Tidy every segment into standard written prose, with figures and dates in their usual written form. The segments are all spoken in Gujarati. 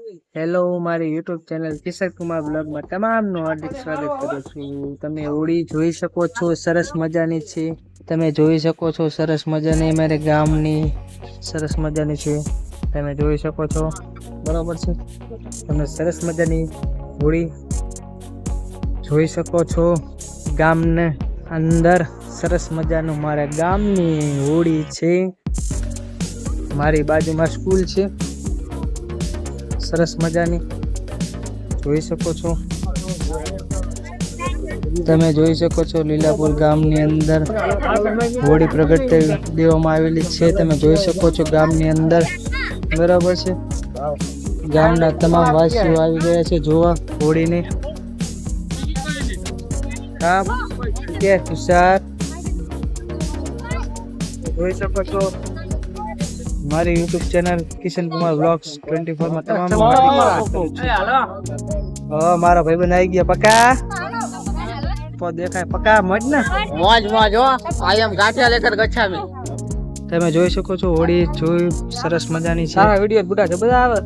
હેલો, મારી યુટ્યુબ ચેનલ કિશોર કુમાર બ્લોગમાં તમામનું હાર્દિક સ્વાગત કરું છું. તમે હોળી જોઈ શકો છો, સરસ મજાની છે. તમે જોઈ શકો છો સરસ મજાની મારે ગામની સરસ મજાની છે. તમે જોઈ શકો છો, બરોબર છે. તમે સરસ મજાની હોળી જોઈ શકો છો. ગામને અંદર સરસ મજાનું મારા ગામની હોળી છે. મારી બાજુમાં સ્કૂલ છે, સરસ મજાની જોઈ શકો છો. તમે જોઈ શકો છો લીલાપુર ગામની અંદર હોળી પ્રગટ દેવામાં આવેલી છે. તમે જોઈ શકો છો ગામની અંદર, બરાબર છે. ગામના તમામ વાસીઓ આવી ગયા છે જોવા હોળીને. કામ કે તુષાર જોઈ શકો છો મારી YouTube channel Kishan Kumar vlogs 24 માં તમામ મારા ભાઈબંધ આવી ગયા. પકા તો દેખાય પકા મજ ને મોજ મોજ હો. આઈ એમ ગાંઠિયા લેકર ગચ્છામી. તમે જોઈ શકો છો હોળી જોઈ સરસ મજાની છે. સારા વિડિયો બુડા છે બધા આવે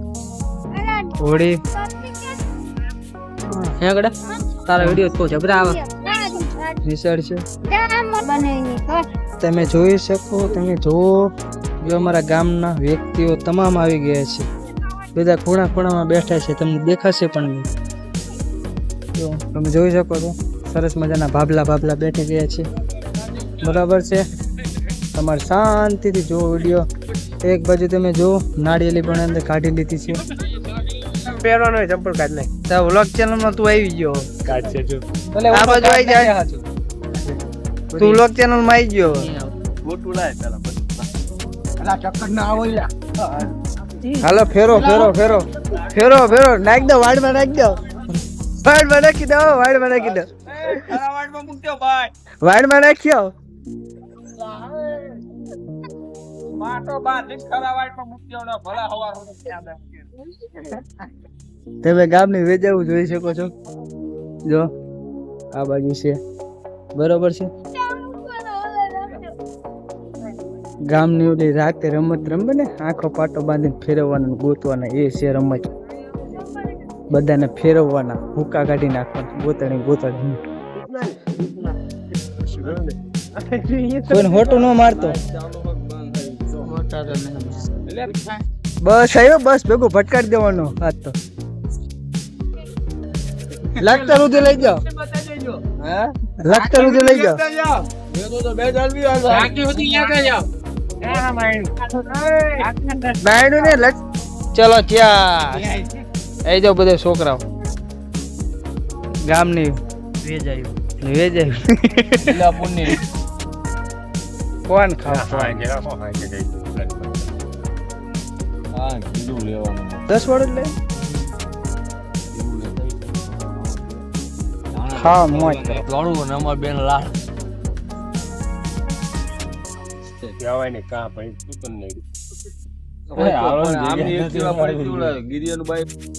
હોળી હે ગડા તારા વિડિયો તો જબરા આવે નિસળ છે. તમે જોઈ શકો, તમે જોવો જો અમારા ગામના વ્યક્તિઓ તમામ આવી ગયા છે. બધા ખૂણા ખૂણામાં બેઠા છે, તમને દેખાશે પણ નહીં. જો તમે જોઈ શકો છો સરસ મજાના ભાભલા બેઠી ગયા છે, બરાબર છે. તમારે શાંતિથી જો વિડીયો એક બાજુ તમે જો નાળિયેરી પણ અંદર કાઢી લીધી છે. પહેરવાનો હોય ચંપલ કાઢ નાખ. તો વ્લોગ ચેનલમાં તું આવી ગયો કાઢશે જો ભલે આ બાજુ આવી જાય. તું વ્લોગ ચેનલમાં આવી ગયો. ગોટું લાય પેલા હાલો ફેરો નાખ દો વાડમાં નાખી દો વાડમાં નાખી દો વાડમાં નાખ્યો. તમે ગામની વેજાવું જોઈ શકો છો. જો આ બાજુ છે, બરોબર છે. ગામની ઓલી રાતે રમત રમે ને આખો પાટો બાંધીને ફેરવવાના ગોતવાના, એ છે રમત. બધાને ફેરવવાના, હુક્કા કાઢી નાખવાના, ગોતણી કોઈ હોટું ન મારતો. બસ આવ્યો, બસ ભેગું ભટકાડી દેવાનો હાથ તો લાગતા સુધી લઈ જાઓ. લાગતા સુધી લઈ જાઓ. ચલો ત્યાં એ જાઓ બધા છોકરાઓ ગામની વેજાયું કોણ ખાવ 10 વાળું લે હા મોજ લોડું ને અમાર બેન લાડ કહેવાય ને કા ભાઈ તું તને નહીં.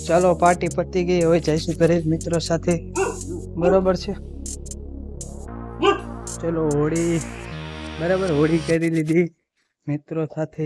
ચાલો પાર્ટી પતી ગઈ, હવે જઈશું ઘરે મિત્રો સાથે, બરોબર છે. ચલો હોળી બરાબર હોળી કરી લીધી મિત્રો સાથે.